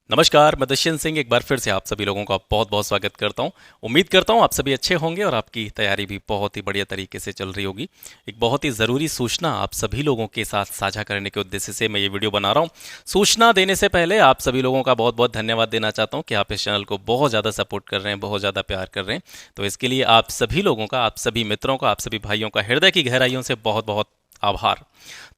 नमस्कार, मैं दुष्यंत सिंह एक बार फिर से आप सभी लोगों का बहुत बहुत स्वागत करता हूं। उम्मीद करता हूं आप सभी अच्छे होंगे और आपकी तैयारी भी बहुत ही बढ़िया तरीके से चल रही होगी। एक बहुत ही ज़रूरी सूचना आप सभी लोगों के साथ साझा करने के उद्देश्य से मैं ये वीडियो बना रहा हूं। सूचना देने से पहले आप सभी लोगों का बहुत बहुत धन्यवाद देना चाहता हूँ कि आप इस चैनल को बहुत ज़्यादा सपोर्ट कर रहे हैं, बहुत ज़्यादा प्यार कर रहे हैं। तो इसके लिए आप सभी लोगों का, आप सभी मित्रों का, आप सभी भाइयों का हृदय की गहराइयों से बहुत बहुत आभार।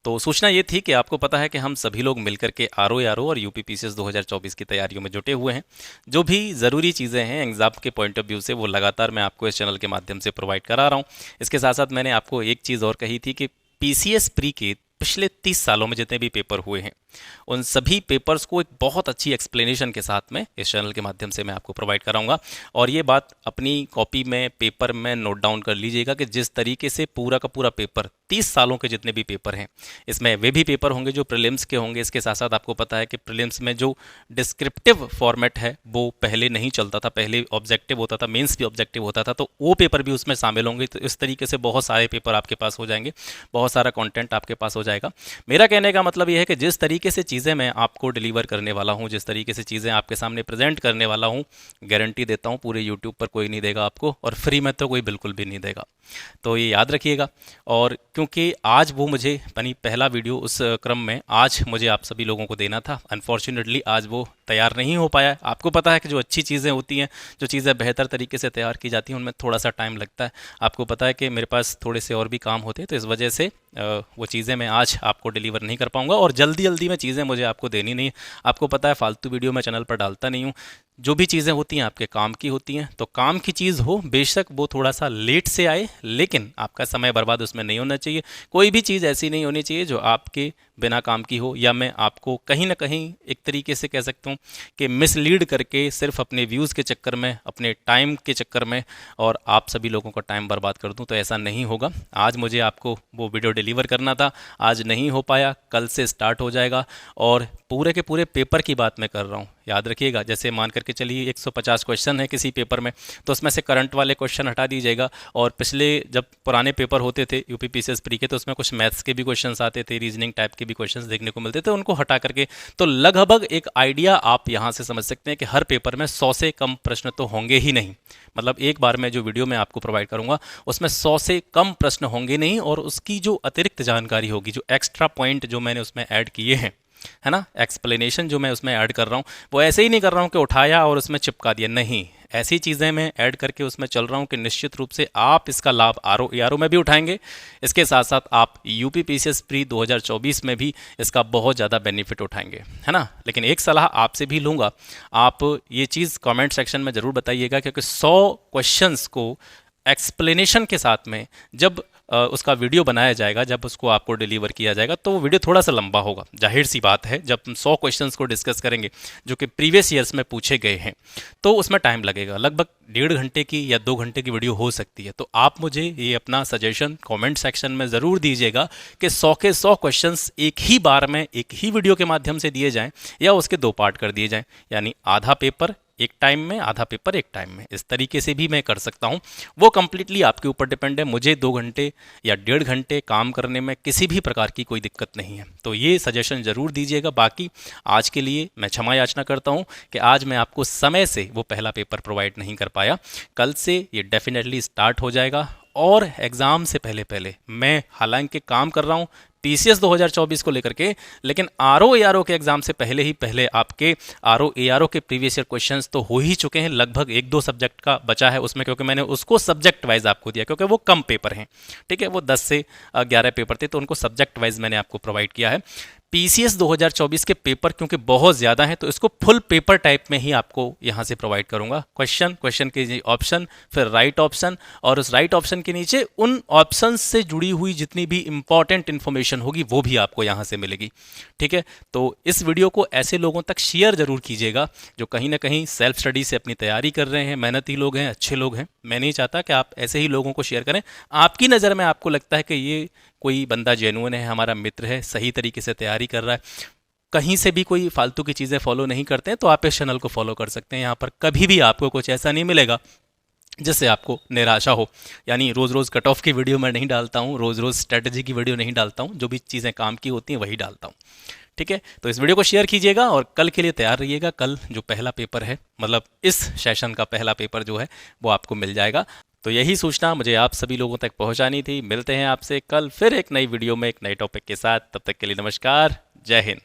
तो सूचना ये थी कि आपको पता है कि हम सभी लोग मिलकर के आर ओ और यूपी पीसीएस 2024 की तैयारियों में जुटे हुए हैं। जो भी ज़रूरी चीज़ें हैं एग्ज़ाम के पॉइंट ऑफ व्यू से वो लगातार मैं आपको इस चैनल के माध्यम से प्रोवाइड करा रहा हूँ। इसके साथ साथ मैंने आपको एक चीज़ और कही थी कि पीसीएस प्री के पिछले 30 सालों में जितने भी पेपर हुए हैं उन सभी पेपर्स को एक बहुत अच्छी एक्सप्लेनेशन के साथ में इस चैनल के माध्यम से मैं आपको प्रोवाइड कराऊंगा। और ये बात अपनी कॉपी में, पेपर में नोट डाउन कर लीजिएगा कि जिस तरीके से पूरा का पूरा पेपर 30 सालों के जितने भी पेपर हैं इसमें वे भी पेपर होंगे जो प्रीलिम्स के होंगे। इसके साथ साथ आपको पता है कि प्रीलिम्स में जो डिस्क्रिप्टिव फॉर्मेट है वो पहले नहीं चलता था, पहले ऑब्जेक्टिव होता था, मेंस भी ऑब्जेक्टिव होता था, तो वो पेपर भी उसमें शामिल होंगे। तो इस तरीके से बहुत सारे पेपर आपके पास हो जाएंगे, बहुत सारा कंटेंट आपके पास हो जाएगा। मेरा कहने का मतलब यह है कि जिस तरीके से चीज़ें मैं आपको डिलीवर करने वाला हूं, जिस तरीके से चीज़ें आपके सामने प्रेजेंट करने वाला हूं, गारंटी देता हूं पूरे यूट्यूब पर कोई नहीं देगा आपको, और फ्री में तो कोई बिल्कुल भी नहीं देगा। तो ये याद रखिएगा। और क्योंकि आज वो मुझे यानी पहला वीडियो उस क्रम में आज मुझे आप सभी लोगों को देना था, अनफॉर्चुनेटली आज वो तैयार नहीं हो पाया है। आपको पता है कि जो अच्छी चीज़ें होती हैं, जो चीज़ें बेहतर तरीके से तैयार की जाती हैं, उनमें थोड़ा सा टाइम लगता है। आपको पता है कि मेरे पास थोड़े से और भी काम होते हैं, तो इस वजह से वो चीज़ें मैं आज आपको डिलीवर नहीं कर पाऊंगा। और जल्दी जल्दी में चीज़ें मुझे आपको देनी नहीं। आपको पता है फालतू वीडियो मैं चैनल पर डालता नहीं हूँ। जो भी चीज़ें होती हैं आपके काम की होती हैं, तो काम की चीज़ हो बेशक वो थोड़ा सा लेट से आए, लेकिन आपका समय बर्बाद उसमें नहीं होना चाहिए। कोई भी चीज़ ऐसी नहीं होनी चाहिए जो आपके बिना काम की हो, या मैं आपको कहीं ना कहीं एक तरीके से कह सकता हूँ कि मिसलीड करके सिर्फ अपने व्यूज़ के चक्कर में, अपने टाइम के चक्कर में और आप सभी लोगों का टाइम बर्बाद कर दूँ, तो ऐसा नहीं होगा। आज मुझे आपको वो वीडियो डिलीवर करना था, आज नहीं हो पाया, कल से स्टार्ट हो जाएगा। और पूरे के पूरे पेपर की बात मैं कर रहा हूँ, याद रखिएगा। जैसे मान करके चलिए 150 क्वेश्चन है किसी पेपर में, तो उसमें से करंट वाले क्वेश्चन हटा दीजिएगा। और पिछले जब पुराने पेपर होते थे यूपी पीसीएस प्री के, तो उसमें कुछ मैथ्स के भी क्वेश्चंस आते थे, रीजनिंग टाइप के भी क्वेश्चंस देखने को मिलते थे, उनको हटा करके तो लगभग एक आइडिया आप यहाँ से समझ सकते हैं कि हर पेपर में 100 से कम प्रश्न तो होंगे ही नहीं। मतलब एक बार में जो वीडियो मैं आपको प्रोवाइड करूंगा उसमें 100 से कम प्रश्न होंगे नहीं, और उसकी जो अतिरिक्त जानकारी होगी, जो एक्स्ट्रा पॉइंट जो मैंने उसमें ऐड किए हैं, है ना, एक्सप्लेनेशन जो मैं उसमें ऐड कर रहा हूँ, वो ऐसे ही नहीं कर रहा हूँ कि उठाया और उसमें चिपका दिया, नहीं। ऐसी चीज़ें मैं ऐड करके उसमें चल रहा हूँ कि निश्चित रूप से आप इसका लाभ आर ओ में भी उठाएंगे। इसके साथ साथ आप यूपी पीसीएस प्री 2024 में भी इसका बहुत ज़्यादा बेनिफिट उठाएंगे, है ना। लेकिन एक सलाह आपसे भी लूँगा, आप ये चीज़ कमेंट सेक्शन में ज़रूर बताइएगा, क्योंकि 100 क्वेश्चंस को एक्सप्लेनेशन के साथ में जब उसका वीडियो बनाया जाएगा, जब उसको आपको डिलीवर किया जाएगा, तो वो वीडियो थोड़ा सा लंबा होगा। जाहिर सी बात है, जब हम 100 क्वेश्चंस को डिस्कस करेंगे जो कि प्रीवियस ईयर्स में पूछे गए हैं, तो उसमें टाइम लगेगा। लगभग 1.5 घंटे की या 2 घंटे की वीडियो हो सकती है। तो आप मुझे ये अपना सजेशन कमेंट सेक्शन में ज़रूर दीजिएगा कि 100 के 100 क्वेश्चंस एक ही बार में, एक ही वीडियो के माध्यम से दिए जाएँ, या उसके 2 पार्ट कर दिए जाएँ, यानी आधा पेपर एक टाइम में, आधा पेपर एक टाइम में। इस तरीके से भी मैं कर सकता हूँ, वो कंप्लीटली आपके ऊपर डिपेंड है। मुझे 2 घंटे या 1.5 घंटे काम करने में किसी भी प्रकार की कोई दिक्कत नहीं है। तो ये सजेशन ज़रूर दीजिएगा। बाकी आज के लिए मैं क्षमा याचना करता हूँ कि आज मैं आपको समय से वो पहला पेपर प्रोवाइड नहीं कर पाया। कल से ये डेफिनेटली स्टार्ट हो जाएगा। और एग्ज़ाम से पहले पहले मैं हालांकि काम कर रहा हूँ पीसीएस 2024 को लेकर के, लेकिन आर ओ के एग्जाम से पहले ही पहले आपके आर ओ के प्रीवियस ईयर क्वेश्चंस तो हो ही चुके हैं। लगभग 1-2 सब्जेक्ट का बचा है उसमें, क्योंकि मैंने उसको सब्जेक्ट वाइज आपको दिया, क्योंकि वो कम पेपर हैं, ठीक है। वो 10 से 11 पेपर थे, तो उनको सब्जेक्ट वाइज मैंने आपको प्रोवाइड किया है। पीसीएस 2024 के पेपर क्योंकि बहुत ज़्यादा हैं, तो इसको फुल पेपर टाइप में ही आपको यहाँ से प्रोवाइड करूँगा। क्वेश्चन के ऑप्शन, फिर राइट ऑप्शन, और उस राइट ऑप्शन के नीचे उन ऑप्शन से जुड़ी हुई जितनी भी इंपॉर्टेंट इन्फॉर्मेशन होगी वो भी आपको यहाँ से मिलेगी, ठीक है। तो इस वीडियो को ऐसे लोगों तक शेयर ज़रूर कीजिएगा जो कहीं ना कहीं सेल्फ स्टडी से अपनी तैयारी कर रहे हैं, मेहनती लोग हैं, अच्छे लोग हैं। मैं नहीं चाहता कि आप ऐसे ही लोगों को शेयर करें। आपकी नज़र में आपको लगता है कि ये कोई बंदा जेन्युइन है, हमारा मित्र है, सही तरीके से तैयारी कर रहा है, कहीं से भी कोई फालतू की चीज़ें फॉलो नहीं करते हैं, तो आप इस चैनल को फॉलो कर सकते हैं। यहाँ पर कभी भी आपको कुछ ऐसा नहीं मिलेगा जिससे आपको निराशा हो। यानी रोज़ रोज़ कट ऑफ की वीडियो मैं नहीं डालता हूँ, रोज़ रोज़ स्ट्रेटजी की वीडियो नहीं डालता हूँ, जो भी चीज़ें काम की होती हैं वही डालता हूँ, ठीक है, तो इस वीडियो को शेयर कीजिएगा और कल के लिए तैयार रहिएगा। कल जो पहला पेपर है, मतलब इस सेशन का पहला पेपर जो है वो आपको मिल जाएगा। तो यही सूचना मुझे आप सभी लोगों तक पहुंचानी थी। मिलते हैं आपसे कल फिर एक नई वीडियो में एक नए टॉपिक के साथ। तब तक के लिए नमस्कार, जय हिंद।